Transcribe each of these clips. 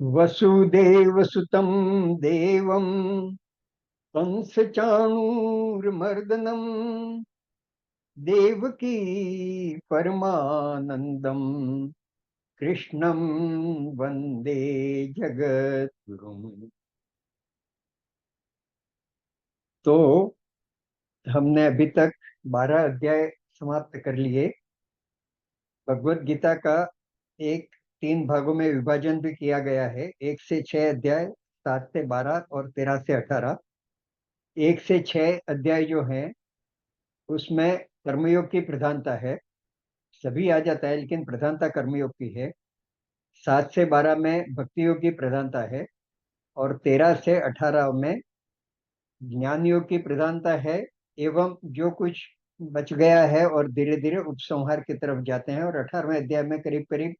वसुदेवसुतं देवं कंसचाणूरमर्दनं देवकी परमानंदम कृष्णं वंदे जगद्गुरुम्। तो हमने अभी तक 12 अध्याय समाप्त कर लिए। भगवत गीता का एक 3 भागों में विभाजन भी किया गया है। 1 से 6 अध्याय, 7 से 12 और 13 से 18। 1 से 6 अध्याय जो है उसमें कर्मयोग की प्रधानता है। सभी आ जाता है लेकिन प्रधानता कर्मयोग की है। 7 से 12 में भक्ति योग की प्रधानता है और 13 से 18 में ज्ञान योग की प्रधानता है। एवं जो कुछ बच गया है और धीरे धीरे उपसंहार की तरफ जाते हैं और 18वें अध्याय में करीब करीब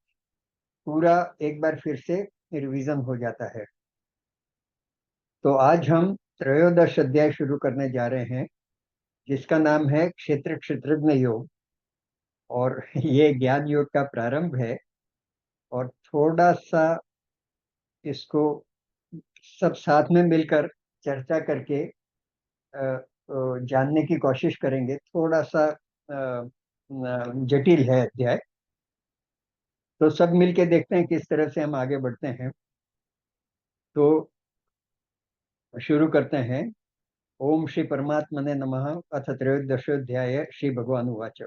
पूरा एक बार फिर से रिवीजन हो जाता है। तो आज हम त्रयोदश अध्याय शुरू करने जा रहे हैं जिसका नाम है क्षेत्र क्षेत्रज्ञ योग। और ये ज्ञान योग का प्रारंभ है और थोड़ा सा इसको सब साथ में मिलकर चर्चा करके जानने की कोशिश करेंगे। थोड़ा सा जटिल है अध्याय, तो सब मिलके देखते हैं किस तरह से हम आगे बढ़ते हैं। तो शुरू करते हैं। ओम श्री परमात्मने नमः। अथ त्रयोदशोऽध्याय। श्री भगवान उवाच।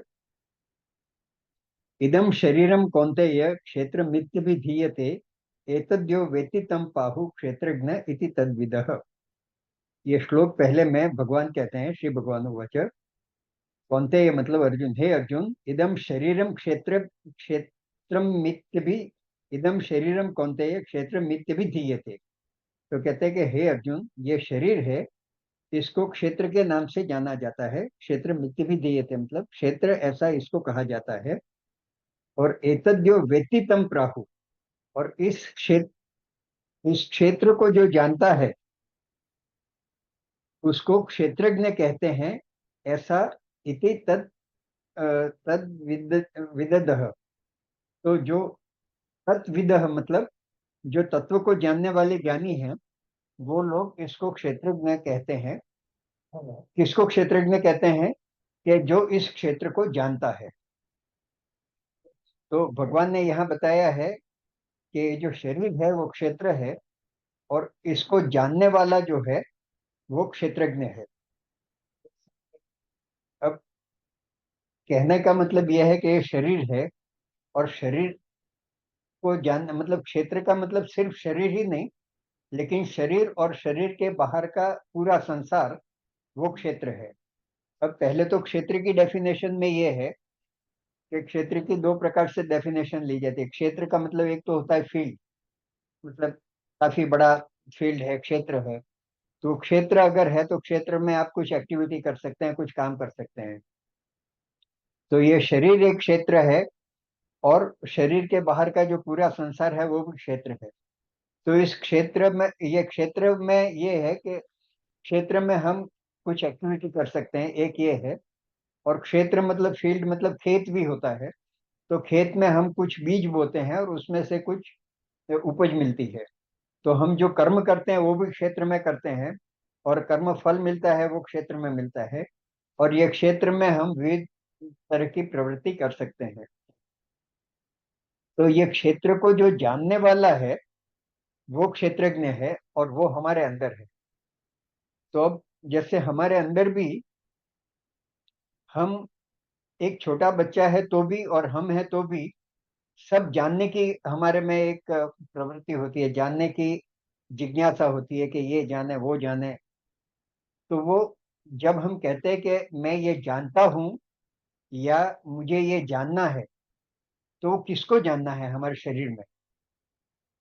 इदं शरीरं कौन्तेय क्षेत्रमित्यभिधीयते एतद्यो वेत्ति तं पाहु क्षेत्रज्ञ इति तद्विदः। ये श्लोक पहले में भगवान कहते हैं, श्री भगवान उवाच। कौन्तेय मतलब अर्जुन, हे अर्जुन, इदं शरीरं क्षेत्रमित्यभि इदं शरीरं कौन्तेय क्षेत्रमित्यभिधीयते। तो कहते हैं कि हे अर्जुन, ये शरीर है, इसको क्षेत्र के नाम से जाना जाता है। क्षेत्र मित्य भी दीयते मतलब क्षेत्र, ऐसा इसको कहा जाता है। और एतद्यो वेत्ति तम प्राहु, और इस क्षेत्र को जो जानता है उसको क्षेत्रज्ञ कहते हैं। ऐसा इति तद तद विददह। तो जो तत्विदः मतलब जो तत्व को जानने वाले ज्ञानी हैं वो लोग इसको क्षेत्रज्ञ कहते हैं। किसको क्षेत्रज्ञ कहते हैं? कि जो इस क्षेत्र को जानता है। तो भगवान ने यहाँ बताया है कि जो शरीर है वो क्षेत्र है और इसको जानने वाला जो है वो क्षेत्रज्ञ है। अब कहने का मतलब यह है कि ये शरीर है और शरीर को जानना मतलब क्षेत्र का मतलब सिर्फ शरीर ही नहीं, लेकिन शरीर और शरीर के बाहर का पूरा संसार वो क्षेत्र है। अब पहले तो क्षेत्र की डेफिनेशन में ये है कि क्षेत्र की 2 प्रकार से डेफिनेशन ली जाती है। क्षेत्र का मतलब एक तो होता है फील्ड, मतलब काफी बड़ा फील्ड है, क्षेत्र है। तो क्षेत्र अगर है तो क्षेत्र में आप कुछ एक्टिविटी कर सकते हैं, कुछ काम कर सकते हैं। तो ये शरीर एक क्षेत्र है और शरीर के बाहर का जो पूरा संसार है वो भी क्षेत्र है। तो इस क्षेत्र में, ये क्षेत्र में ये है कि क्षेत्र में हम कुछ एक्टिविटी कर सकते हैं, एक ये है। और क्षेत्र मतलब फील्ड, मतलब खेत भी होता है। तो खेत में हम कुछ बीज बोते हैं और उसमें से कुछ उपज मिलती है। तो हम जो कर्म करते हैं वो भी क्षेत्र में करते हैं और कर्म फल मिलता है वो क्षेत्र में मिलता है। और ये क्षेत्र में हम विविध तरह की प्रवृत्ति कर सकते हैं। तो ये क्षेत्र को जो जानने वाला है वो क्षेत्रज्ञ है और वो हमारे अंदर है। तो अब जैसे हमारे अंदर भी हम, एक छोटा बच्चा है तो भी और हम है तो भी सब जानने की हमारे में एक प्रवृत्ति होती है, जानने की जिज्ञासा होती है कि ये जाने वो जाने। तो वो जब हम कहते हैं कि मैं ये जानता हूँ या मुझे ये जानना है, तो वो किसको जानना है हमारे शरीर में?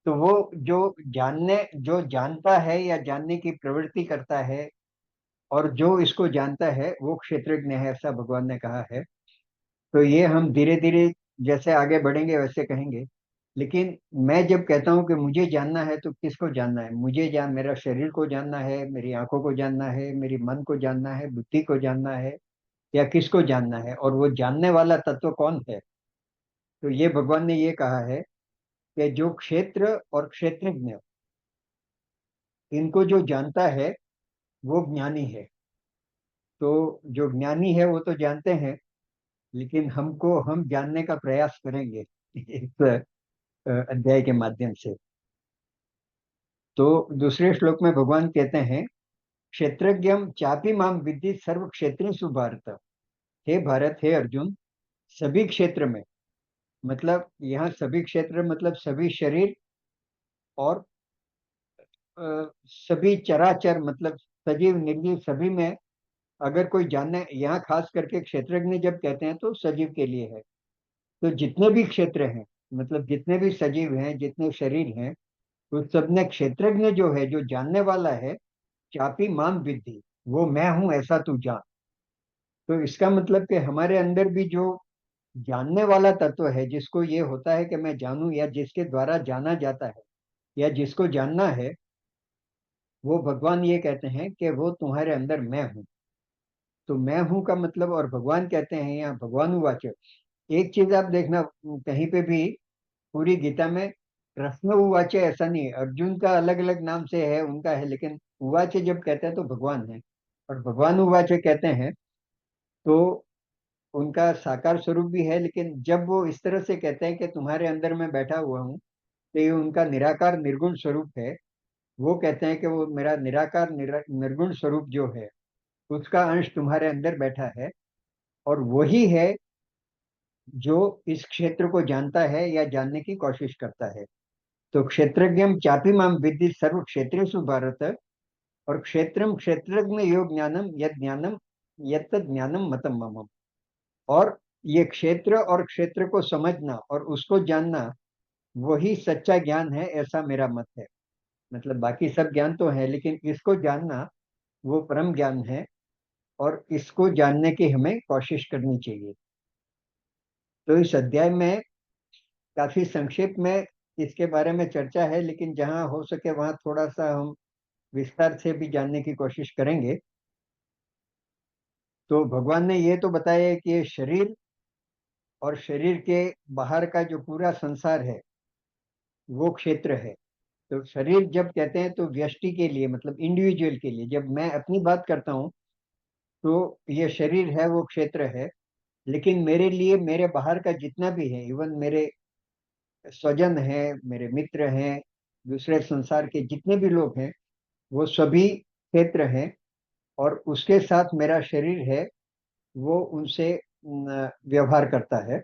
तो वो जो जानता है या जानने की प्रवृत्ति करता है और जो इसको जानता है वो क्षेत्रज्ञ है, ऐसा भगवान ने कहा है। तो ये हम धीरे धीरे जैसे आगे बढ़ेंगे वैसे कहेंगे। लेकिन मैं जब कहता हूँ कि मुझे जानना है तो किसको जानना है? मेरा शरीर को जानना है, मेरी आंखों को जानना है, मेरी मन को जानना है, बुद्धि को जानना है, या किसको जानना है? और वो जानने वाला तत्व कौन है? तो ये भगवान ने ये कहा है कि जो क्षेत्र और क्षेत्रज्ञ, इनको जो जानता है वो ज्ञानी है। तो जो ज्ञानी है वो तो जानते हैं, लेकिन हम जानने का प्रयास करेंगे इस अध्याय के माध्यम से। तो दूसरे श्लोक में भगवान कहते हैं, क्षेत्रज्ञम चापि माम विद्धि सर्व क्षेत्रेषु भारत। हे भारत, हे अर्जुन, सभी क्षेत्र में, मतलब यहाँ सभी क्षेत्र मतलब सभी शरीर और सभी चराचर, मतलब सजीव निर्जीव सभी में, अगर कोई जानने, यहाँ खास करके क्षेत्रज्ञ जब कहते हैं तो सजीव के लिए है। तो जितने भी क्षेत्र हैं, मतलब जितने भी सजीव हैं, जितने शरीर हैं, उस सब में क्षेत्रज्ञ जो है, जो जानने वाला है, चापी माम विद्धि, वो मैं हूं ऐसा तू जान। तो इसका मतलब कि हमारे अंदर भी जो जानने वाला तत्व है, जिसको ये होता है कि मैं जानूं, या जिसके द्वारा जाना जाता है, या जिसको जानना है, वो भगवान ये कहते हैं कि वो तुम्हारे अंदर मैं हूँ। तो मैं हूँ का मतलब, और भगवान कहते हैं यहाँ भगवान उवाच। एक चीज आप देखना, कहीं पे भी पूरी गीता में कृष्ण उवाच ऐसा नहीं है, अर्जुन का अलग अलग नाम से है, उनका है, लेकिन उवाच जब कहते हैं तो भगवान है। और भगवान उवाच कहते हैं तो उनका साकार स्वरूप भी है, लेकिन जब वो इस तरह से कहते हैं कि तुम्हारे अंदर मैं बैठा हुआ हूँ, तो ये उनका निराकार निर्गुण स्वरूप है। वो कहते हैं कि वो मेरा निराकार निर्गुण स्वरूप जो है, उसका अंश तुम्हारे अंदर बैठा है, और वही है जो इस क्षेत्र को जानता है या जानने की कोशिश करता है। तो क्षेत्रज्ञम चापि माम विद्धि सर्व क्षेत्रेषु भारत, और क्षेत्रम क्षेत्रज्ञ योग ज्ञानम यद ज्ञानम यत्त ज्ञानम मतम मम। और ये क्षेत्र और क्षेत्र को समझना और उसको जानना, वही सच्चा ज्ञान है, ऐसा मेरा मत है। मतलब बाकी सब ज्ञान तो है, लेकिन इसको जानना वो परम ज्ञान है, और इसको जानने की हमें कोशिश करनी चाहिए। तो इस अध्याय में काफी संक्षेप में इसके बारे में चर्चा है, लेकिन जहां हो सके वहां थोड़ा सा हम विस्तार से भी जानने की कोशिश करेंगे। तो भगवान ने ये तो बताया है कि ये शरीर और शरीर के बाहर का जो पूरा संसार है, वो क्षेत्र है। तो शरीर जब कहते हैं तो व्यष्टि के लिए, मतलब इंडिविजुअल के लिए, जब मैं अपनी बात करता हूँ तो ये शरीर है, वो क्षेत्र है। लेकिन मेरे लिए मेरे बाहर का जितना भी है, इवन मेरे स्वजन हैं, मेरे मित्र हैं, दूसरे संसार के जितने भी लोग हैं, वो सभी क्षेत्र हैं। और उसके साथ मेरा शरीर है, वो उनसे व्यवहार करता है।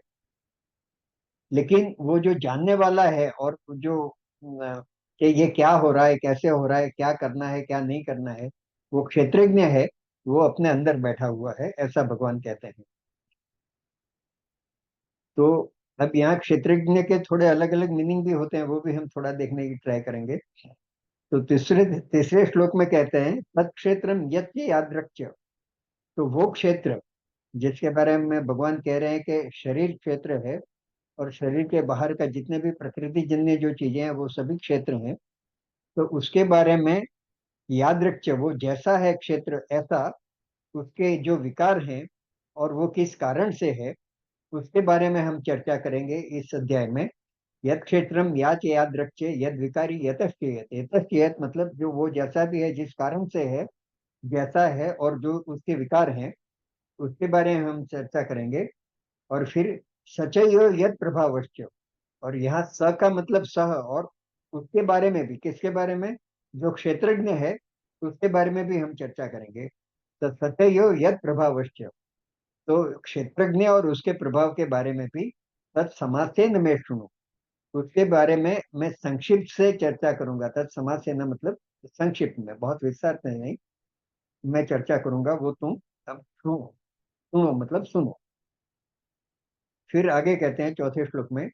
लेकिन वो जो जानने वाला है, और जो कि ये क्या हो रहा है, कैसे हो रहा है, क्या करना है, क्या नहीं करना है, वो क्षेत्रज्ञ है, वो अपने अंदर बैठा हुआ है, ऐसा भगवान कहते हैं। तो अब यहाँ क्षेत्रज्ञ के थोड़े अलग अलग मीनिंग भी होते हैं, वो भी हम थोड़ा देखने की ट्राई करेंगे। तो तीसरे तीसरे श्लोक में कहते हैं, तत्क्षेत्रम यत्य यादृक्ष। तो वो क्षेत्र जिसके बारे में भगवान कह रहे हैं कि शरीर क्षेत्र है, और शरीर के बाहर का जितने भी प्रकृति जन्य जो चीजें हैं, वो सभी क्षेत्र हैं। तो उसके बारे में याद रखिए, वो जैसा है क्षेत्र ऐसा उसके जो विकार हैं और वो किस कारण से है, उसके बारे में हम चर्चा करेंगे इस अध्याय में। यद क्षेत्रम याच याद रखिए, यद विकारी यतश्चेयत। यतश्चेयत मतलब जो वो जैसा भी है, जिस कारण से है, जैसा है, और जो उसके विकार हैं, उसके बारे में हम चर्चा करेंगे। और फिर सचय यद प्रभावश्च, और यहाँ स का मतलब सह, और उसके बारे में भी, किसके बारे में, जो क्षेत्रज्ञ है, उसके बारे में भी हम चर्चा करेंगे। तो सतयो यद प्रभावश्च, तो क्षेत्रज्ञ और उसके प्रभाव के बारे में भी तत्समासेन में सुनो, उसके बारे में मैं संक्षिप्त से चर्चा करूंगा। तत्समासेन मतलब संक्षिप्त में, बहुत विस्तार में नहीं, मैं चर्चा करूंगा, वो तुम अब सुनो। सुनो मतलब सुनो। फिर आगे कहते हैं चौथे श्लोक में,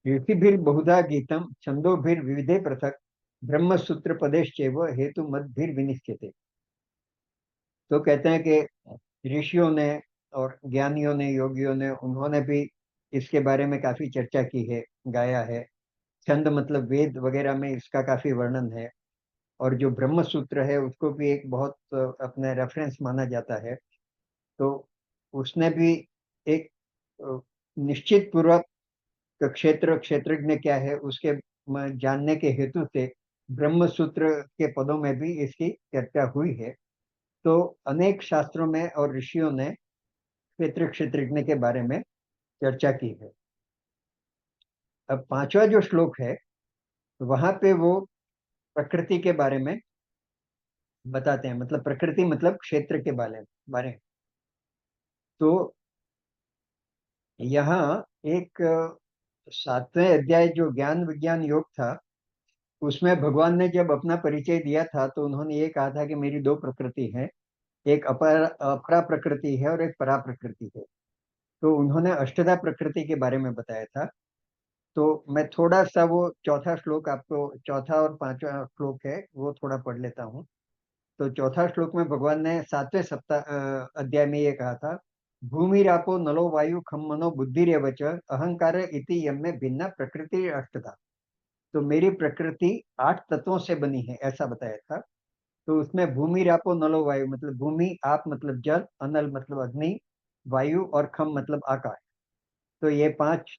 ऋषिभिर बहुधा गीतम छंदोभिर विविधे पृथक ब्रह्म सूत्र पदेश्चैव हेतु मद्भिर विनिश्चिते। तो कहते हैं कि ऋषियों ने और ज्ञानियों ने, योगियों ने, उन्होंने भी इसके बारे में काफी चर्चा की है, गाया है। छंद मतलब वेद वगैरह में इसका काफी वर्णन है। और जो ब्रह्म सूत्र है उसको भी एक बहुत अपने रेफरेंस माना जाता है। तो उसने भी एक निश्चित पूर्वक तो क्षेत्र क्षेत्रज्ञ क्या है उसके जानने के हेतु से ब्रह्म सूत्र के पदों में भी इसकी चर्चा हुई है। तो अनेक शास्त्रों में और ऋषियों ने क्षेत्र क्षेत्रज्ञ के बारे में चर्चा की है। अब पांचवा जो श्लोक है वहां पे वो प्रकृति के बारे में बताते हैं, मतलब प्रकृति मतलब क्षेत्र के बारे में। तो यहाँ एक सातवें अध्याय जो ज्ञान विज्ञान योग था उसमें भगवान ने जब अपना परिचय दिया था तो उन्होंने ये कहा था कि मेरी दो प्रकृति है, एक अपरा प्रकृति है और एक परा प्रकृति है। तो उन्होंने अष्टधा प्रकृति के बारे में बताया था। तो मैं थोड़ा सा वो चौथा श्लोक आपको, चौथा और पांचवा श्लोक है वो थोड़ा पढ़ लेता हूँ। तो चौथा श्लोक में भगवान ने सातवें सप्ताह अध्याय में ये कहा था, भूमि रापो नलो वायु खम मनो बुद्धिरेव च अहंकार इति यम में भिन्ना प्रकृति अष्टधा। तो मेरी प्रकृति 8 तत्वों से बनी है ऐसा बताया था। तो उसमें भूमि रापो नलो वायु मतलब भूमि, आप मतलब जल, अनल मतलब अग्नि, वायु और खम मतलब आकाश। तो ये 5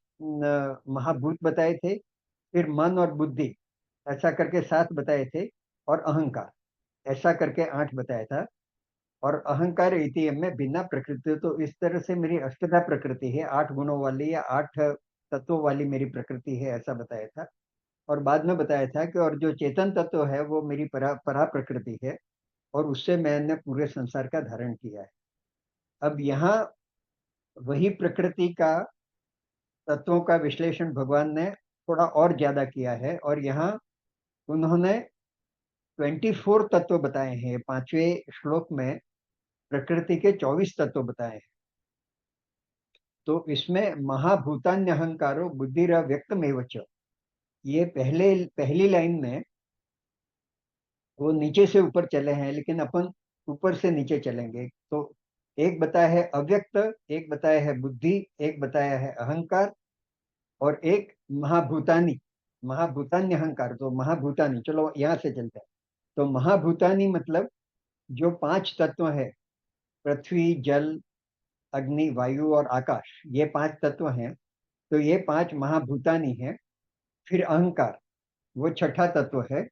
महाभूत बताए थे। फिर मन और बुद्धि ऐसा करके 7 बताए थे, और अहंकार ऐसा करके 8 बताया था। और अहंकार इति में भिन्ना प्रकृति, तो इस तरह से मेरी अष्टधा प्रकृति है, 8 गुणों वाली या 8 तत्वों वाली मेरी प्रकृति है ऐसा बताया था। और बाद में बताया था कि और जो चेतन तत्व है वो मेरी परा प्रकृति है, और उससे मैंने पूरे संसार का धारण किया है। अब यहाँ वही प्रकृति का तत्वों का विश्लेषण भगवान ने थोड़ा और ज्यादा किया है, और यहाँ उन्होंने 24 तत्व बताए हैं। 5वें श्लोक में प्रकृति के 24 तत्व बताए हैं। तो इसमें महाभूतान्य अहंकारो बुद्धिर व्यक्तमेव च, ये पहली लाइन में वो नीचे से ऊपर चले हैं, लेकिन अपन ऊपर से नीचे चलेंगे। तो एक बताया है अव्यक्त, एक बताया है बुद्धि, एक बताया है अहंकार, और एक महाभूतानी, महाभूतान्य अहंकार। तो महाभूतानी, चलो यहाँ से चलते हैं। तो महाभूतानी मतलब जो 5 तत्व है, पृथ्वी, जल, अग्नि, वायु और आकाश, ये 5 तत्व हैं। तो ये 5 महाभूतानी हैं। फिर अहंकार, वो छठा तत्व है।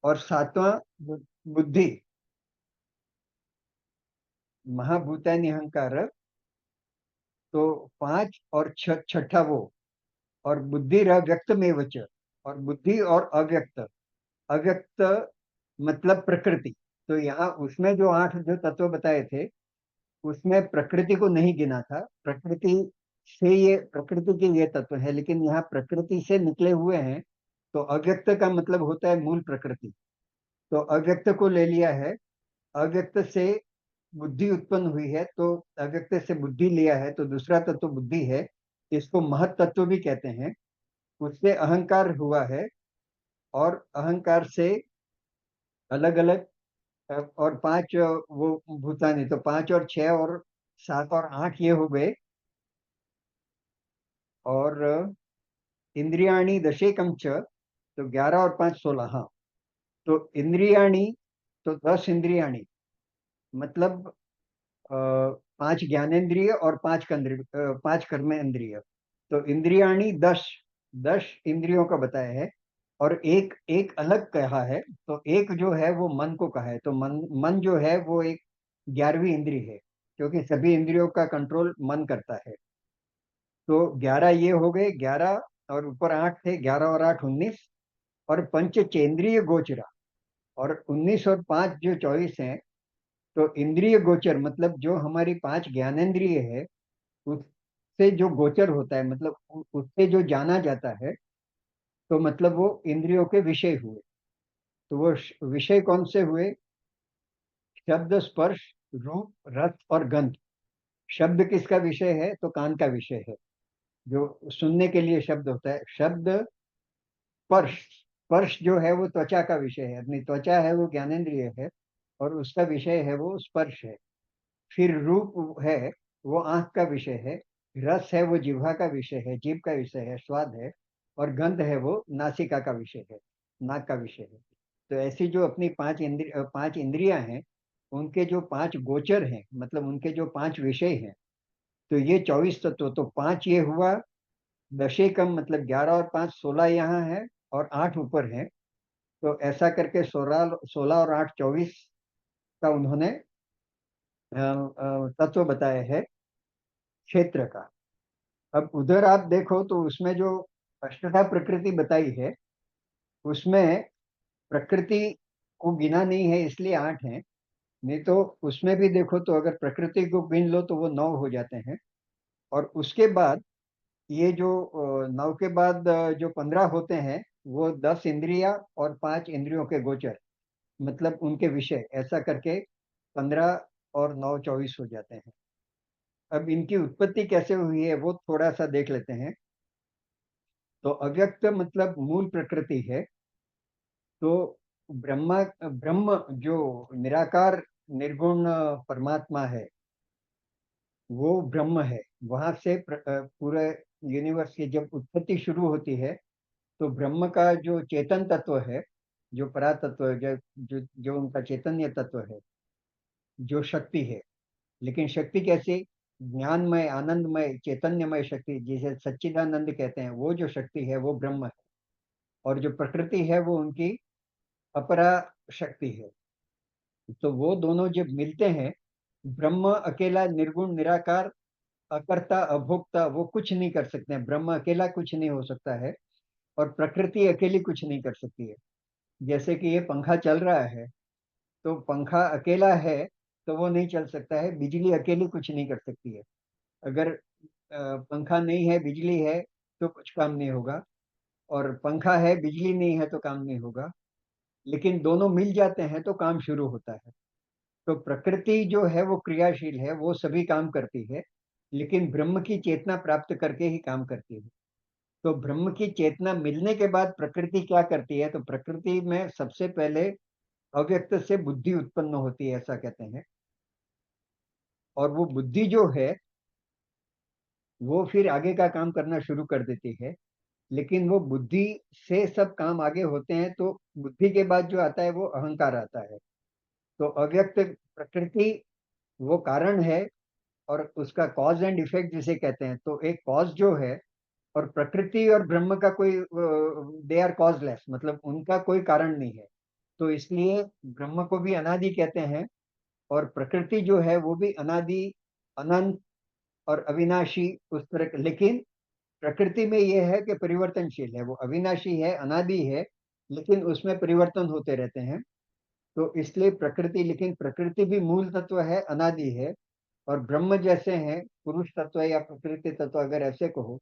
और सातवां बुद्धि, महाभूतानी अहंकार, तो 5 और छठा वो। और बुद्धि व्यक्त में वच, और बुद्धि और अव्यक्त, अव्यक्त मतलब प्रकृति। तो यहाँ उसमें जो 8 जो तत्व बताए थे उसमें प्रकृति को नहीं गिना था। प्रकृति से ये प्रकृति के ये तत्व है, लेकिन यहाँ प्रकृति से निकले हुए हैं। तो अव्यक्त का मतलब होता है मूल प्रकृति। तो अव्यक्त को ले लिया है। अव्यक्त से बुद्धि उत्पन्न हुई है, तो अव्यक्त से बुद्धि लिया है, तो दूसरा तत्व बुद्धि है। इसको महत तत्व भी कहते हैं। उससे अहंकार हुआ है, और अहंकार से अलग अलग और 5 वो भूतानी, तो 5 और 6 और 7 और 8 ये हो गए। और इंद्रियाणी दशेकम च, तो 11 और 5 16। हाँ, तो इंद्रियाणी, तो 10 इंद्रियाणी मतलब 5 ज्ञानेन्द्रिय और 5 कर्मेंद्रिय। तो इंद्रियाणी 10, 10 इंद्रियों का बताया है। और एक एक अलग कहा है। तो एक जो है वो मन को कहा है। तो मन जो है वो एक 11वीं इंद्रिय है, क्योंकि सभी इंद्रियों का कंट्रोल मन करता है। तो 11 ये हो गए, 11 और ऊपर 8 थे, 11 और 8 19। और पंचचेंद्रिय गोचरा, और 19 और 5 जो 24 हैं। तो इंद्रिय गोचर मतलब जो हमारी 5 ज्ञानेंद्रिय है उससे जो गोचर होता है, मतलब उससे जो जाना जाता है, तो मतलब वो इंद्रियों के विषय हुए। तो वो विषय कौन से हुए? शब्द, स्पर्श, रूप, रस और गंध। शब्द किसका विषय है? तो कान का विषय है, जो सुनने के लिए शब्द होता है। शब्द, स्पर्श, स्पर्श जो है वो त्वचा का विषय है, अपनी त्वचा है वो ज्ञानेंद्रिय है, और उसका विषय है वो स्पर्श है। फिर रूप है वो आंख का विषय है। रस है वो जिह्वा का विषय है, जीभ का विषय है, स्वाद है। और गंध है वो नासिका का विषय है, नाक का विषय है। तो ऐसी जो अपनी 5 इंद्रियां हैं, उनके जो 5 गोचर हैं, मतलब उनके जो 5 विषय हैं। तो ये 24 तत्व, तो 5 ये हुआ 10 कम मतलब 11 और 5 16 यहाँ है और 8 ऊपर है। तो ऐसा करके 16 16 और 8 24 का उन्होंने तत्व बताया है क्षेत्र का। अब उधर आप देखो तो उसमें जो अष्टधा प्रकृति बताई है, उसमें प्रकृति को गिना नहीं है इसलिए 8 है। नहीं तो उसमें भी देखो तो अगर प्रकृति को गिन लो तो वो 9 हो जाते हैं। और उसके बाद ये जो 9 के बाद जो 15 होते हैं, वो 10 इंद्रिया और 5 इंद्रियों के गोचर, मतलब उनके विषय, ऐसा करके 15 और 9 24 हो जाते हैं। अब इनकी उत्पत्ति कैसे हुई है वो थोड़ा सा देख लेते हैं। तो अव्यक्त मतलब मूल प्रकृति है। तो ब्रह्मा ब्रह्म जो निराकार निर्गुण परमात्मा है, वो ब्रह्म है। वहां से पूरे यूनिवर्स की जब उत्पत्ति शुरू होती है, तो ब्रह्म का जो चेतन तत्व है, जो परातत्व है, जो उनका चैतन्य तत्व है, जो शक्ति है। लेकिन शक्ति कैसी? ज्ञानमय, आनंदमय, चैतन्यमय शक्ति, जिसे सच्चिदानंद कहते हैं, वो जो शक्ति है वो ब्रह्म है। और जो प्रकृति है वो उनकी अपरा शक्ति है। तो वो दोनों जब मिलते हैं, ब्रह्म अकेला निर्गुण निराकार, अकर्ता अभोक्ता, वो कुछ नहीं कर सकते हैं। ब्रह्म अकेला कुछ नहीं हो सकता है और प्रकृति अकेली कुछ नहीं कर सकती है। जैसे कि ये पंखा चल रहा है, तो पंखा अकेला है तो वो नहीं चल सकता है। बिजली अकेली कुछ नहीं कर सकती है। अगर पंखा नहीं है, बिजली है, तो कुछ काम नहीं होगा। और पंखा है, बिजली नहीं है तो काम नहीं होगा। लेकिन दोनों मिल जाते हैं तो काम शुरू होता है। तो प्रकृति जो है वो क्रियाशील है, वो सभी काम करती है, लेकिन ब्रह्म की चेतना प्राप्त करके ही काम करती है। तो ब्रह्म की चेतना मिलने के बाद प्रकृति क्या करती है? तो प्रकृति में सबसे पहले अव्यक्त से बुद्धि उत्पन्न होती है, ऐसा कहते हैं। और वो बुद्धि जो है, वो फिर आगे का काम करना शुरू कर देती है। लेकिन वो बुद्धि से सब काम आगे होते हैं, तो बुद्धि के बाद जो आता है वो अहंकार आता है। तो अव्यक्त प्रकृति वो कारण है, और उसका कॉज एंड इफेक्ट जिसे कहते हैं। तो एक कॉज जो है, और प्रकृति और ब्रह्म का कोई, दे आर कॉजलेस, मतलब उनका कोई कारण नहीं है। तो इसलिए ब्रह्म को भी अनादि कहते हैं, और प्रकृति जो है वो भी अनादि, अनंत और अविनाशी उस तरह। लेकिन प्रकृति में यह है कि परिवर्तनशील है, वो अविनाशी है, अनादि है, लेकिन उसमें परिवर्तन होते रहते हैं। तो इसलिए प्रकृति, लेकिन प्रकृति भी मूल तत्व है, अनादि है। और ब्रह्म जैसे हैं पुरुष तत्व या प्रकृति तत्व, अगर ऐसे कहो,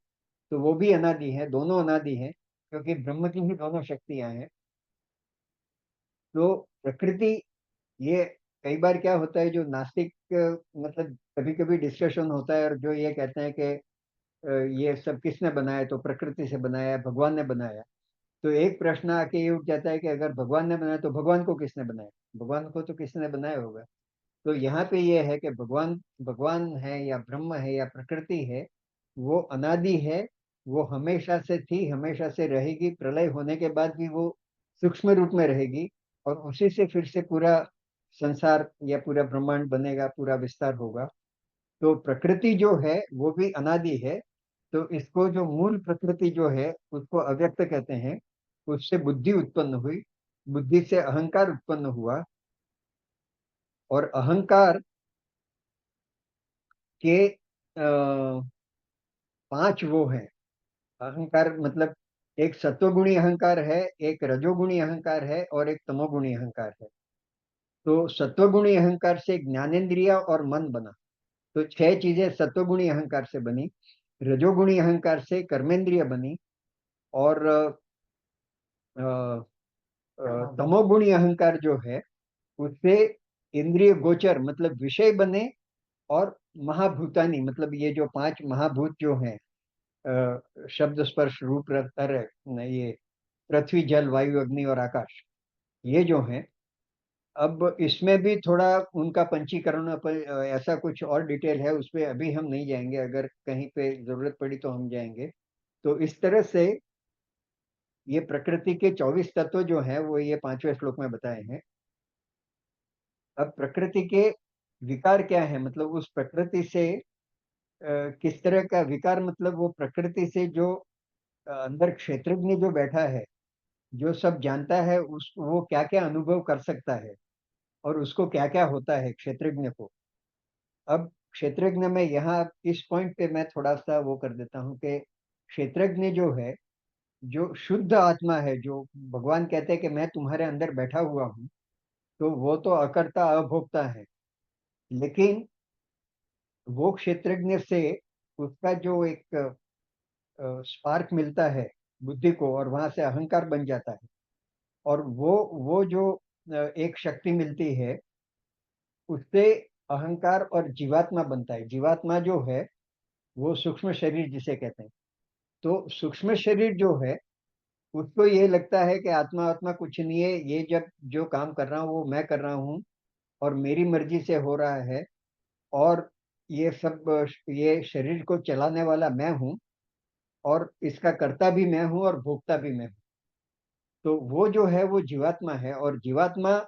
तो वो भी अनादि है, दोनों अनादि हैं, क्योंकि ब्रह्म की ही दोनों शक्तियां हैं। तो प्रकृति, ये कई बार क्या होता है, जो नास्तिक मतलब कभी कभी डिस्कशन होता है, और जो ये कहते हैं कि ये सब किसने बनाया? तो प्रकृति से बनाया, भगवान ने बनाया। तो एक प्रश्न आके ये उठ जाता है कि अगर भगवान ने बनाया तो भगवान को किसने बनाया? भगवान को तो किसने बनाया होगा। तो यहाँ पे ये है कि भगवान, भगवान है या ब्रह्म है या प्रकृति है, वो अनादि है। वो हमेशा से थी, हमेशा से रहेगी, प्रलय होने के बाद भी वो सूक्ष्म रूप में रहेगी। और उसी से फिर से पूरा संसार या पूरा ब्रह्मांड बनेगा, पूरा विस्तार होगा। तो प्रकृति जो है वो भी अनादि है। तो इसको जो मूल प्रकृति जो है उसको अव्यक्त कहते हैं। उससे बुद्धि उत्पन्न हुई, बुद्धि से अहंकार उत्पन्न हुआ। और अहंकार के 5 वो हैं। अहंकार मतलब एक सत्वगुणी अहंकार है, एक रजोगुणी अहंकार है, और एक तमोगुणी अहंकार है। तो सत्वगुणी अहंकार से ज्ञानेंद्रिय और मन बना। तो 6 चीजें सत्वगुणी अहंकार से बनी। रजोगुणी अहंकार से कर्मेंद्रिय बनी। और तमोगुणी अहंकार जो है, उससे इंद्रिय गोचर मतलब विषय बने। और महाभूतानी मतलब ये जो 5 महाभूत जो हैं, शब्द स्पर्श रूप रस ये पृथ्वी जल वायु अग्नि और आकाश, ये जो हैं। अब इसमें भी थोड़ा उनका पंचीकरण पर ऐसा कुछ और डिटेल है, उस पर अभी हम नहीं जाएंगे, अगर कहीं पे जरूरत पड़ी तो हम जाएंगे। तो इस तरह से ये प्रकृति के 24 तत्व जो हैं वो ये 5वें श्लोक में बताए हैं। अब प्रकृति के विकार क्या है, मतलब उस प्रकृति से किस तरह का विकार, मतलब वो प्रकृति से जो अंदर क्षेत्रज्ञ जो बैठा है, जो सब जानता है, उस वो क्या क्या अनुभव कर सकता है और उसको क्या क्या होता है क्षेत्रज्ञ को। अब क्षेत्रज्ञ में यहाँ इस पॉइंट पे मैं थोड़ा सा वो कर देता हूँ कि क्षेत्रज्ञ जो है, जो शुद्ध आत्मा है, जो भगवान कहते हैं कि मैं तुम्हारे अंदर बैठा हुआ हूँ, तो वो तो अकर्ता अभोक्ता है। लेकिन वो क्षेत्रज्ञ से उसका जो एक स्पार्क मिलता है बुद्धि को, और वहां से अहंकार बन जाता है। और वो जो एक शक्ति मिलती है, उससे अहंकार और जीवात्मा बनता है। जीवात्मा जो है वो सूक्ष्म शरीर जिसे कहते हैं। तो सूक्ष्म शरीर जो है, उसको ये लगता है कि आत्मा आत्मा कुछ नहीं है, ये जब जो काम कर रहा हूँ वो मैं कर रहा हूँ और मेरी मर्जी से हो रहा है, और ये सब ये शरीर को चलाने वाला मैं हूँ, और इसका कर्ता भी मैं हूँ और भोक्ता भी मैं हूँ। तो वो जो है वो जीवात्मा है। और जीवात्मा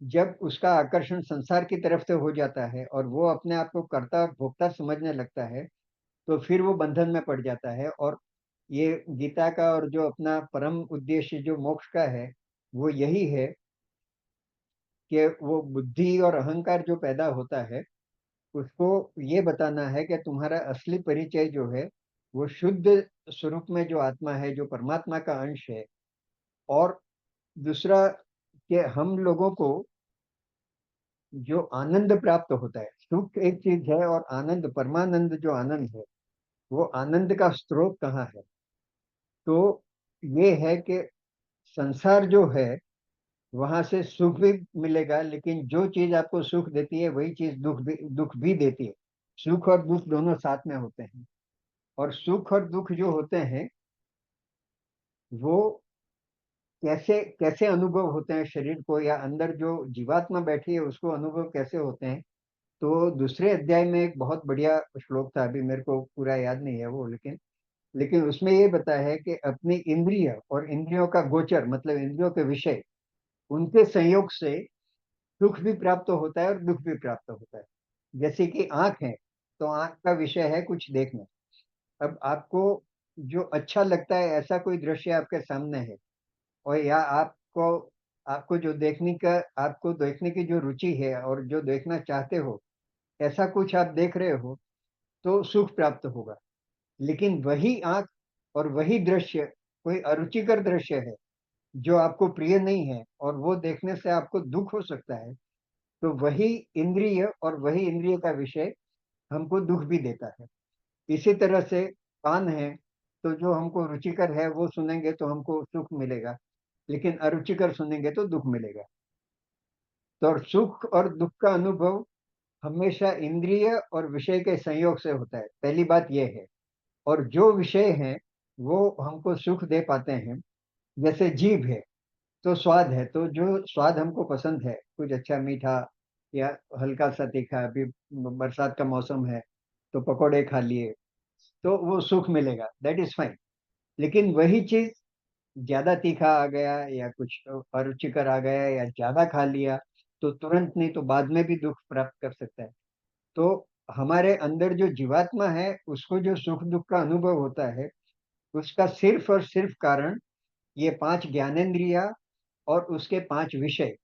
जब उसका आकर्षण संसार की तरफ से हो जाता है और वो अपने आप को कर्ता और भोक्ता समझने लगता है, तो फिर वो बंधन में पड़ जाता है। और ये गीता का और जो अपना परम उद्देश्य जो मोक्ष का है, वो यही है कि वो बुद्धि और अहंकार जो पैदा होता है, उसको ये बताना है कि तुम्हारा असली परिचय जो है, वो शुद्ध स्वरूप में जो आत्मा है, जो परमात्मा का अंश है। और दूसरा कि हम लोगों को जो आनंद प्राप्त होता है, सुख एक चीज है और आनंद, परमानंद जो आनंद है, वो आनंद का स्रोत कहाँ है। तो ये है कि संसार जो है, वहां से सुख भी मिलेगा, लेकिन जो चीज आपको सुख देती है वही चीज दुख भी देती है। सुख और दुख दोनों साथ में होते हैं। और सुख और दुख जो होते हैं, वो कैसे कैसे अनुभव होते हैं शरीर को, या अंदर जो जीवात्मा बैठी है उसको अनुभव कैसे होते हैं। तो दूसरे अध्याय में एक बहुत बढ़िया श्लोक था, अभी मेरे को पूरा याद नहीं है वो, लेकिन उसमें ये बताया है कि अपनी इंद्रिय और इंद्रियों का गोचर, मतलब इंद्रियों के विषय, उनके संयोग से सुख भी प्राप्त होता है और दुख भी प्राप्त होता है। जैसे कि आंख है, तो आंख का विषय है कुछ देखना। अब आपको जो अच्छा लगता है ऐसा कोई दृश्य आपके सामने है, और या आपको आपको जो देखने का, आपको देखने की जो रुचि है और जो देखना चाहते हो, ऐसा कुछ आप देख रहे हो, तो सुख प्राप्त होगा। लेकिन वही आंख और वही दृश्य कोई अरुचिकर दृश्य है, जो आपको प्रिय नहीं है, और वो देखने से आपको दुख हो सकता है, तो वही इंद्रिय और वही इंद्रिय का विषय हमको दुख भी देता है। इसी तरह से कान है, तो जो हमको रुचिकर है वो सुनेंगे तो हमको सुख मिलेगा, लेकिन अरुचिकर सुनेंगे तो दुख मिलेगा। तो और सुख और दुख का अनुभव हमेशा इंद्रिय और विषय के संयोग से होता है, पहली बात यह है। और जो विषय हैं वो हमको सुख दे पाते हैं। जैसे जीभ है, तो स्वाद है, तो जो स्वाद हमको पसंद है, कुछ अच्छा मीठा या हल्का सा तीखा, अभी बरसात का मौसम है तो पकोड़े खा लिए, तो वो सुख मिलेगा, दैट इज फाइन। लेकिन वही चीज ज्यादा तीखा आ गया या कुछ अरुचिकर आ गया या ज्यादा खा लिया, तो तुरंत नहीं तो बाद में भी दुख प्राप्त कर सकता है। तो हमारे अंदर जो जीवात्मा है, उसको जो सुख दुख का अनुभव होता है, उसका सिर्फ और सिर्फ कारण ये पांच ज्ञानेंद्रिया और उसके पांच विषय।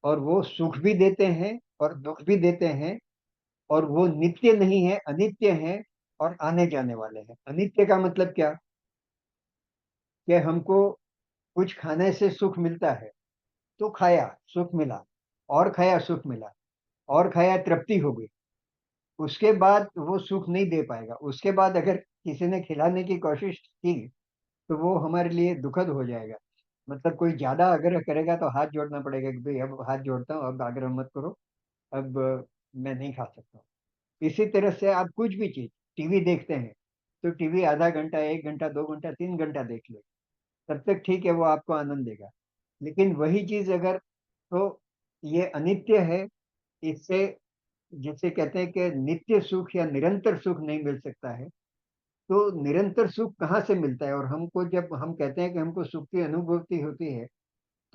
और वो सुख भी देते हैं और दुख भी देते हैं। और वो नित्य नहीं है, अनित्य है और आने जाने वाले हैं। अनित्य का मतलब क्या, कि हमको कुछ खाने से सुख मिलता है, तो खाया सुख मिला, और खाया सुख मिला, और खाया तृप्ति हो गई। उसके बाद वो सुख नहीं दे पाएगा। उसके बाद अगर किसी ने खिलाने की कोशिश की, तो वो हमारे लिए दुखद हो जाएगा। मतलब कोई ज्यादा आग्रह करेगा तो हाथ जोड़ना पड़ेगा कि भाई अब हाथ जोड़ता हूँ, अब आग्रह मत करो, अब मैं नहीं खा सकता हूँ। इसी तरह से आप कुछ भी चीज, टीवी देखते हैं, तो टीवी आधा घंटा, 1 घंटा, 2 घंटा, 3 घंटा देख ले, तब तक ठीक है, वो आपको आनंद देगा। लेकिन वही चीज अगर, तो ये अनित्य है, इससे जिसे कहते हैं कि नित्य सुख या निरंतर सुख नहीं मिल सकता है। तो निरंतर सुख कहाँ से मिलता है, और हमको जब हम कहते हैं कि हमको सुख की अनुभूति होती है,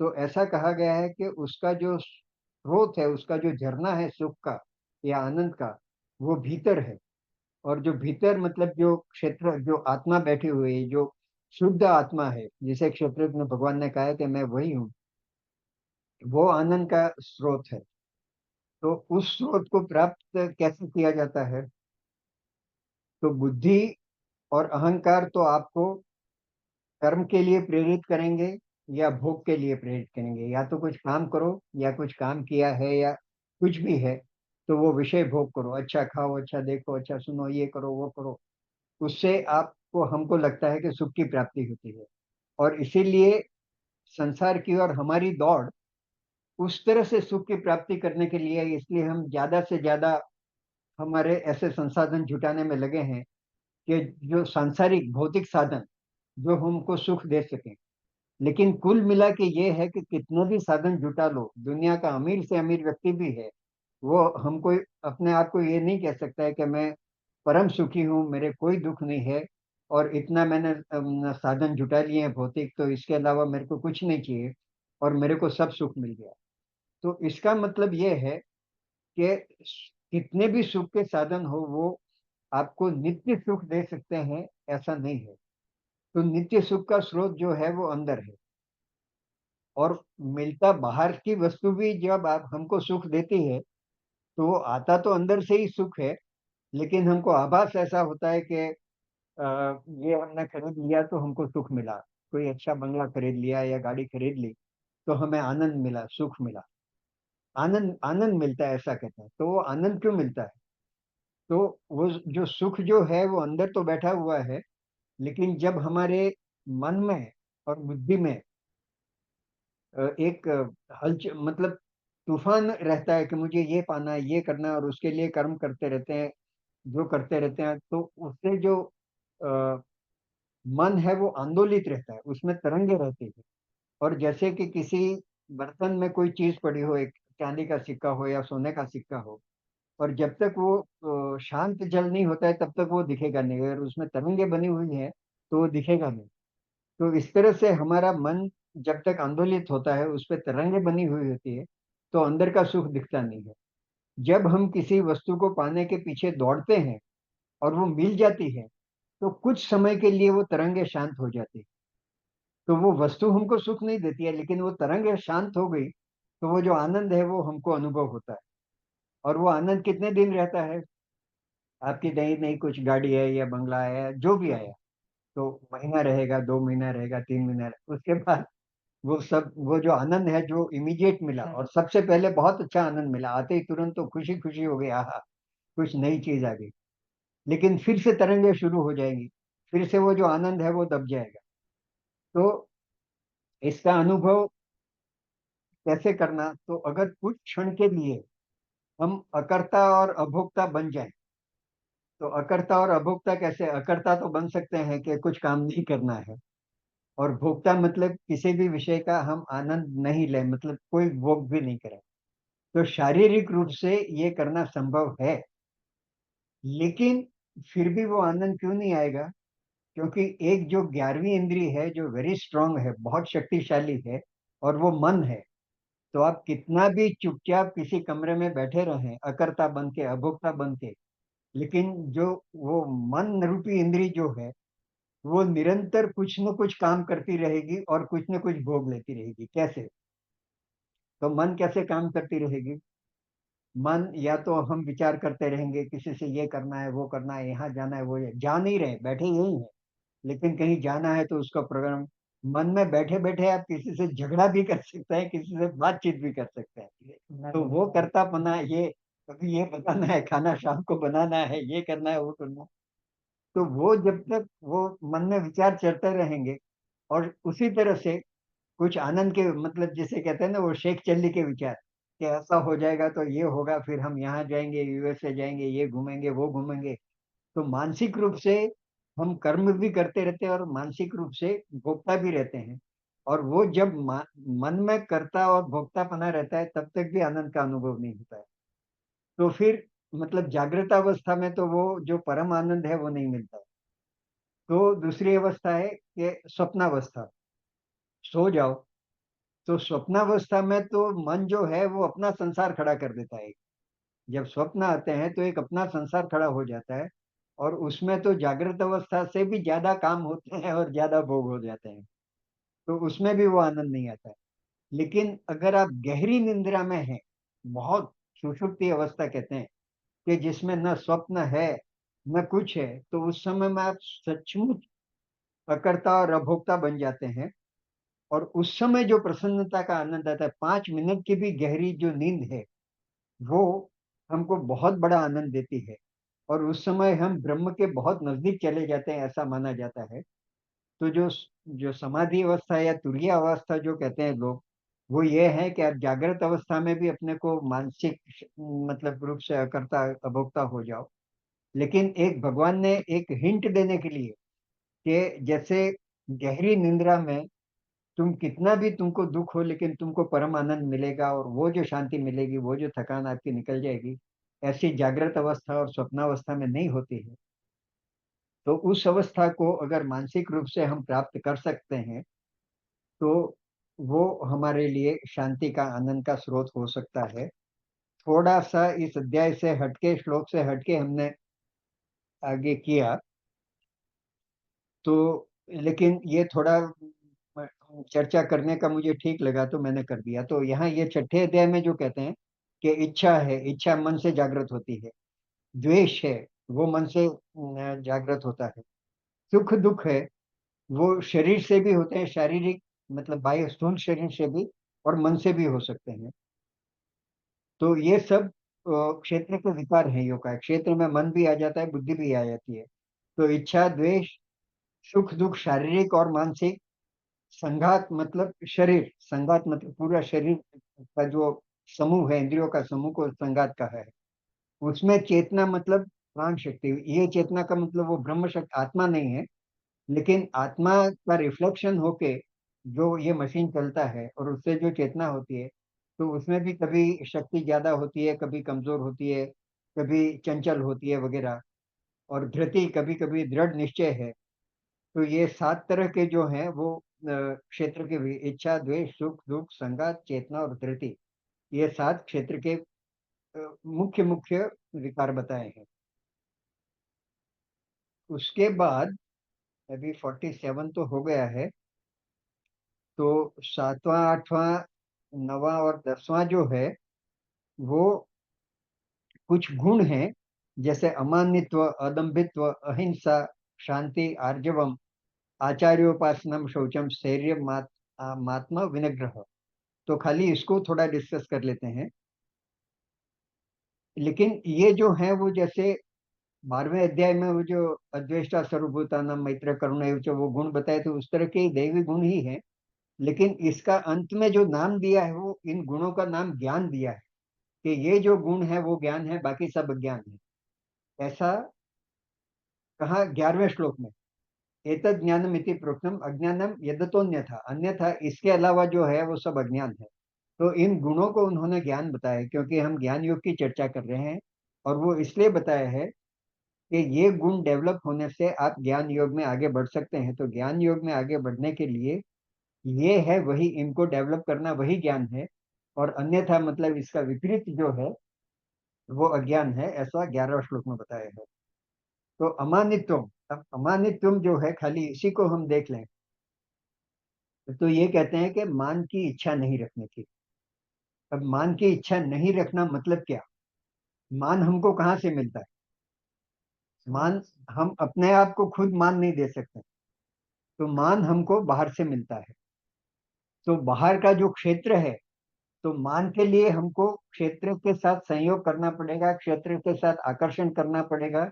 तो ऐसा कहा गया है कि उसका जो स्रोत है, उसका जो झरना है सुख का या आनंद का, वो भीतर है। और जो भीतर मतलब जो क्षेत्र, जो आत्मा बैठी हुई है, जो शुद्ध आत्मा है, जिसे क्षेत्रज्ञ भगवान ने कहा है कि मैं वही हूँ, वो आनंद का स्रोत है। तो उस स्रोत को प्राप्त कैसे किया जाता है? तो बुद्धि और अहंकार तो आपको कर्म के लिए प्रेरित करेंगे या भोग के लिए प्रेरित करेंगे। या तो कुछ काम करो, या कुछ काम किया है, या कुछ भी है, तो वो विषय भोग करो, अच्छा खाओ, अच्छा देखो, अच्छा सुनो, ये करो, वो करो। उससे आपको, हमको लगता है कि सुख की प्राप्ति होती है। और इसीलिए संसार की और हमारी दौड़ उस तरह से सुख की प्राप्ति करने के लिए है। इसलिए हम ज्यादा से ज्यादा हमारे ऐसे संसाधन जुटाने में लगे हैं कि जो सांसारिक भौतिक साधन जो हमको सुख दे सके। लेकिन कुल मिला के ये है कि कितने भी साधन जुटा लो, दुनिया का अमीर से अमीर व्यक्ति भी है, वो हमको अपने आप को ये नहीं कह सकता है कि मैं परम सुखी हूँ, मेरे कोई दुख नहीं है, और इतना मैंने साधन जुटा लिए हैं भौतिक, तो इसके अलावा मेरे को कुछ नहीं चाहिए और मेरे को सब सुख मिल गया। तो इसका मतलब ये है कि कितने भी सुख के साधन हो, वो आपको नित्य सुख दे सकते हैं, ऐसा नहीं है। तो नित्य सुख का स्रोत जो है वो अंदर है। और मिलता बाहर की वस्तु भी जब आप हमको सुख देती है, तो वो आता तो अंदर से ही सुख है, लेकिन हमको आभास ऐसा होता है कि ये हमने खरीद लिया तो हमको सुख मिला। कोई अच्छा बंगला खरीद लिया या गाड़ी खरीद ली तो हमें आनंद मिला, सुख मिला। आनंद आनंद मिलता है, ऐसा कहते हैं। तो वो आनंद क्यों मिलता है? तो वो जो सुख जो है वो अंदर तो बैठा हुआ है, लेकिन जब हमारे मन में और बुद्धि में एक हलच मतलब तूफान रहता है कि मुझे ये पाना है, ये करना है, और उसके लिए कर्म करते रहते हैं, जो करते रहते हैं, तो उससे जो अ, मन है वो आंदोलित रहता है, उसमें तरंगे रहती है। और जैसे कि किसी बर्तन में कोई चीज पड़ी हो, एक चांदी का सिक्का हो या सोने का सिक्का हो, और जब तक वो शांत जल नहीं होता है तब तक वो दिखेगा नहीं, अगर उसमें तरंगे बनी हुई है तो वो दिखेगा नहीं। तो इस तरह से हमारा मन जब तक आंदोलित होता है, उस पर तरंगे बनी हुई होती है, तो अंदर का सुख दिखता नहीं है। जब हम किसी वस्तु को पाने के पीछे दौड़ते हैं और वो मिल जाती है, तो कुछ समय के लिए वो तरंगे शांत हो जाती है। तो वो वस्तु हमको सुख नहीं देती है, लेकिन वो तरंगे शांत हो गई तो वो जो आनंद है वो हमको अनुभव होता है। और वो आनंद कितने दिन रहता है? आपकी नई नई कुछ गाड़ी है या बंगला है, जो भी आया, तो महीना रहेगा, 2 महीना रहेगा, 3 महीना रहेगा, उसके बाद वो सब, वो जो आनंद है जो इमीडिएट मिला, और सबसे पहले बहुत अच्छा आनंद मिला, आते ही तुरंत तो खुशी खुशी हो गई, आहा कुछ नई चीज आ गई। लेकिन फिर से तरंगे शुरू हो जाएंगी, फिर से वो जो आनंद है वो दब जाएगा। तो इसका अनुभव कैसे करना? तो अगर कुछ क्षण के लिए हम अकर्ता और अभोक्ता बन जाएं, तो अकर्ता और अभोक्ता कैसे? अकर्ता तो बन सकते हैं कि कुछ काम नहीं करना है, और भोक्ता मतलब किसी भी विषय का हम आनंद नहीं लें, मतलब कोई भोग भी नहीं करें। तो शारीरिक रूप से ये करना संभव है, लेकिन फिर भी वो आनंद क्यों नहीं आएगा? क्योंकि एक जो 11वीं इंद्री है जो वेरी स्ट्रांग है, बहुत शक्तिशाली है, और वो मन है। तो आप कितना भी चुपचाप किसी कमरे में बैठे रहें, अकर्ता बन के, अभोक्ता बन के, लेकिन जो वो मन रूपी इंद्री जो है, वो निरंतर कुछ न कुछ काम करती रहेगी और कुछ न कुछ भोग लेती रहेगी। कैसे? तो मन कैसे काम करती रहेगी? मन या तो हम विचार करते रहेंगे, किसी से ये करना है, वो करना है, यहाँ जाना है, वो जा नहीं रहे, बैठे यही है, लेकिन कहीं जाना है तो उसका प्रोग्राम। मन में बैठे बैठे आप किसी से झगड़ा भी कर सकते हैं, किसी से बातचीत भी कर सकते हैं। तो वो करतापना, ये कभी ये बताना है, खाना शाम को बनाना है, ये करना है, वो करना है, तो वो जब तक वो मन में विचार चलते रहेंगे, और उसी तरह से कुछ आनंद के मतलब जिसे कहते हैं ना, वो शेख चल्ली के विचार, कि ऐसा हो जाएगा तो ये होगा, फिर हम यहाँ जाएंगे, यूएसए जाएंगे, ये घूमेंगे, वो घूमेंगे। तो मानसिक रूप से हम कर्म भी करते रहते हैं और मानसिक रूप से भोगता भी रहते हैं। और वो जब मन में कर्ता और भोक्तापना रहता है, तब तक भी आनंद का अनुभव नहीं होता है। तो फिर मतलब जागृत अवस्था में तो वो जो परम आनंद है वो नहीं मिलता है। तो दूसरी अवस्था है कि स्वप्नावस्था, सो जाओ। तो स्वप्नावस्था में तो मन जो है वो अपना संसार खड़ा कर देता है। जब स्वप्न आते हैं तो एक अपना संसार खड़ा हो जाता है, और उसमें तो जागृत अवस्था से भी ज्यादा काम होते हैं और ज्यादा भोग हो जाते हैं, तो उसमें भी वो आनंद नहीं आता है। लेकिन अगर आप गहरी निंद्रा में हैं, बहुत सुषुप्ति अवस्था कहते हैं, कि जिसमें न स्वप्न है न कुछ है, तो उस समय में आप सचमुच अकर्ता और अभोक्ता बन जाते हैं। और उस समय जो प्रसन्नता का आनंद आता है, 5 मिनट की भी गहरी जो नींद है, वो हमको बहुत बड़ा आनंद देती है। और उस समय हम ब्रह्म के बहुत नजदीक चले जाते हैं, ऐसा माना जाता है। तो जो जो समाधि अवस्था या तुरीय अवस्था जो कहते हैं लोग, वो ये है कि आप जागृत अवस्था में भी अपने को मानसिक मतलब रूप से अकर्ता अभोक्ता हो जाओ। लेकिन एक भगवान ने एक हिंट देने के लिए, कि जैसे गहरी निंद्रा में तुम कितना भी तुमको दुख हो, लेकिन तुमको परम आनंद मिलेगा, और वो जो शांति मिलेगी, वो जो थकान आपकी निकल जाएगी, ऐसी जागृत अवस्था और स्वप्नावस्था में नहीं होती है। तो उस अवस्था को अगर मानसिक रूप से हम प्राप्त कर सकते हैं, तो वो हमारे लिए शांति का आनंद का स्रोत हो सकता है। थोड़ा सा इस अध्याय से हटके, श्लोक से हटके हमने आगे किया, तो लेकिन ये थोड़ा चर्चा करने का मुझे ठीक लगा, तो मैंने कर दिया। तो यहाँ ये छठे अध्याय में जो कहते हैं कि इच्छा है, इच्छा मन से जागृत होती है। द्वेष है, वो मन से जागृत होता है। सुख दुख है, वो शरीर से भी होते हैं, शारीरिक मतलब बाह्य स्थूल शरीर से भी, और मन से भी हो सकते हैं। तो ये सब क्षेत्र के विकार है योग का। क्षेत्र में मन भी आ जाता है, बुद्धि भी आ जाती है। तो इच्छा द्वेष, सुख दुख शारीरिक और मानसिक, संघात मतलब शरीर, संघात मतलब पूरा शरीर का जो समूह है, इंद्रियों का समूह को संघात कहा है। उसमें चेतना मतलब प्राण शक्ति, ये चेतना का मतलब वो ब्रह्म शक्ति आत्मा नहीं है, लेकिन आत्मा का रिफ्लेक्शन होके जो ये मशीन चलता है, और उससे जो चेतना होती है, तो उसमें भी कभी शक्ति ज्यादा होती है, कभी कमजोर होती है, कभी चंचल होती है वगैरह। और धृति, कभी कभी दृढ़ निश्चय है। तो ये 7 तरह के जो हैं वो क्षेत्र के भी, इच्छा द्वेष सुख दुख संघात चेतना और धृति, ये 7 क्षेत्र के मुख्य मुख्य विकार बताए हैं। उसके बाद अभी 47 तो हो गया है, तो 7वां 8वां 9वां और 10वां जो है, वो कुछ गुण हैं, जैसे अमानित्व, अदम्भित्व, अहिंसा, शांति, आर्जवम, आचार्योपासनम, शौचम, स्थैर्य, मात्म विनिग्रह। तो खाली इसको थोड़ा डिस्कस कर लेते हैं। लेकिन ये जो है वो जैसे 12वें अध्याय में वो जो अद्वेष्टा सर्वभूतानां मैत्र करुणा एवं वो गुण बताए, तो उस तरह के ही दैवी गुण ही है। लेकिन इसका अंत में जो नाम दिया है, वो इन गुणों का नाम ज्ञान दिया है, कि ये जो गुण है वो ज्ञान है, बाकी सब अज्ञान है। ऐसा कहा 11वें श्लोक में, एतद ज्ञानम इति प्रोक्तम अज्ञानम यदतोन्यथा, अन्यथा इसके अलावा जो है वो सब अज्ञान है। तो इन गुणों को उन्होंने ज्ञान बताया, क्योंकि हम ज्ञान योग की चर्चा कर रहे हैं। और वो इसलिए बताया है कि ये गुण डेवलप होने से आप ज्ञान योग में आगे बढ़ सकते हैं। तो ज्ञान योग में आगे बढ़ने के लिए ये है, वही इनको डेवलप करना वही ज्ञान है। और अन्यथा मतलब इसका विपरीत जो है वो अज्ञान है, ऐसा 11वें श्लोक में बताया है। तो अमानित्वम, अब अमानित्वम जो है, खाली इसी को हम देख लें, तो ये कहते हैं कि मान की इच्छा नहीं रखने की। अब मान की इच्छा नहीं रखना मतलब क्या? मान हमको कहाँ से मिलता है? मान, हम अपने आप को खुद मान नहीं दे सकते। तो मान हमको बाहर से मिलता है। तो बाहर का जो क्षेत्र है, तो मान के लिए हमको क्षेत्र के साथ संयोग करना पड़ेगा, क्षेत्र के साथ आकर्षण करना पड़ेगा,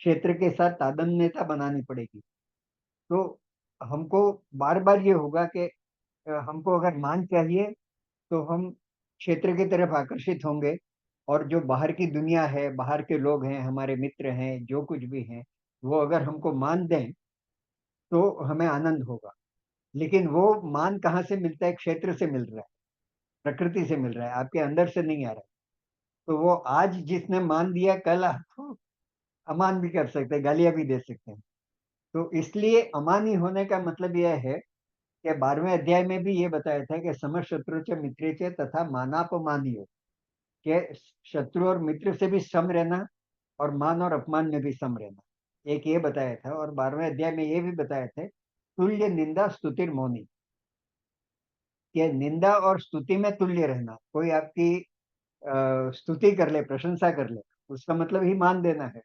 क्षेत्र के साथ तादात्म्यता बनानी पड़ेगी। तो हमको बार बार ये होगा कि हमको अगर मान चाहिए, तो हम क्षेत्र की तरफ आकर्षित होंगे। और जो बाहर की दुनिया है, बाहर के लोग हैं, हमारे मित्र हैं, जो कुछ भी हैं, वो अगर हमको मान दें, तो हमें आनंद होगा। लेकिन वो मान कहाँ से मिलता है? क्षेत्र से मिल रहा है, प्रकृति से मिल रहा है, आपके अंदर से नहीं आ रहा है। तो वो आज जिसने मान दिया, कल आपको अमान भी कर सकते हैं, गालियां भी दे सकते हैं। तो इसलिए अमानी होने का मतलब यह है कि 12वें अध्याय में भी ये बताया था कि सम शत्रु च मित्रे च तथा मानापमानियो, के शत्रु और मित्र से भी सम रहना, और मान और अपमान में भी सम रहना। एक ये बताया था, और 12वें अध्याय में ये भी बताया था, तुल्य निंदा स्तुतिर मौनी, कि निंदा और स्तुति में तुल्य रहना। कोई आपकी स्तुति कर ले, प्रशंसा कर ले, उसका मतलब ही मान देना है।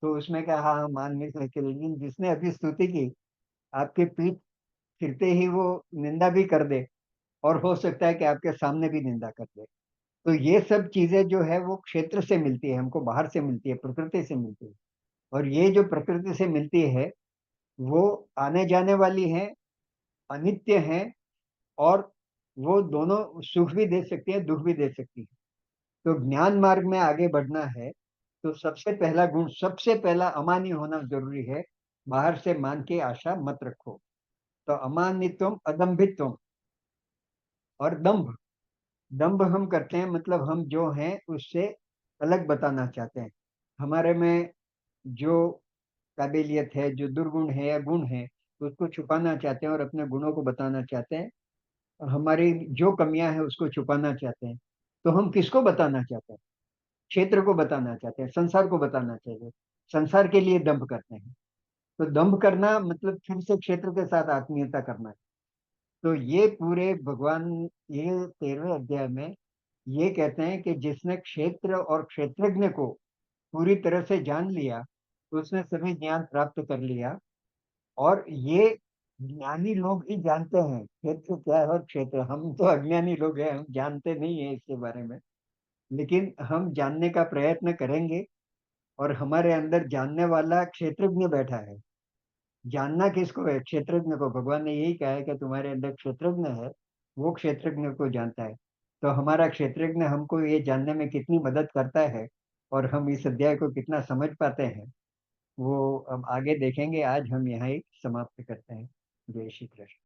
तो उसमें क्या, हाँ हाँ मान नहीं सकते, लेकिन जिसने अभी स्तुति की, आपके पीठ फिरते ही वो निंदा भी कर दे, और हो सकता है कि आपके सामने भी निंदा कर दे। तो ये सब चीजें जो है वो क्षेत्र से मिलती है, हमको बाहर से मिलती है, प्रकृति से मिलती है। और ये जो प्रकृति से मिलती है वो आने जाने वाली है, अनित्य है, और वो दोनों सुख भी दे सकती है, दुख भी दे सकती है। तो ज्ञान मार्ग में आगे बढ़ना है, तो सबसे पहला गुण, सबसे पहला अमानी होना जरूरी है। बाहर से मान के आशा मत रखो। तो अमानित्वम, अदम्भित्वम, और दंभ। दंभ हम करते हैं, मतलब हम जो हैं उससे अलग बताना चाहते हैं। हमारे में जो काबिलियत है, जो दुर्गुण है या गुण है, उसको छुपाना चाहते हैं और अपने गुणों को बताना चाहते हैं। और हमारी जो कमियां हैं उसको छुपाना चाहते हैं। तो हम किसको बताना चाहते हैं? क्षेत्र को बताना चाहते हैं, संसार को बताना चाहते हैं। संसार के लिए दंभ करते हैं। तो दंभ करना मतलब फिर से क्षेत्र के साथ आत्मीयता करना है। तो ये पूरे भगवान, ये 13वें अध्याय में ये कहते हैं कि जिसने क्षेत्र और क्षेत्रज्ञ को पूरी तरह से जान लिया, उसने सभी ज्ञान प्राप्त कर लिया। और ये ज्ञानी लोग ही जानते हैं क्षेत्र क्या है और क्षेत्र, हम तो अज्ञानी लोग हैं, हम जानते नहीं है इसके बारे में। लेकिन हम जानने का प्रयत्न करेंगे, और हमारे अंदर जानने वाला क्षेत्रज्ञ बैठा है। जानना किसको है? क्षेत्रज्ञ को। भगवान ने यही कहा है कि तुम्हारे अंदर क्षेत्रज्ञ है, वो क्षेत्रज्ञ को जानता है। तो हमारा क्षेत्रज्ञ हमको ये जानने में कितनी मदद करता है, और हम इस अध्याय को कितना समझ पाते हैं, वो अब आगे देखेंगे। आज हम यहाँ ही समाप्त करते हैं। जय श्री कृष्ण।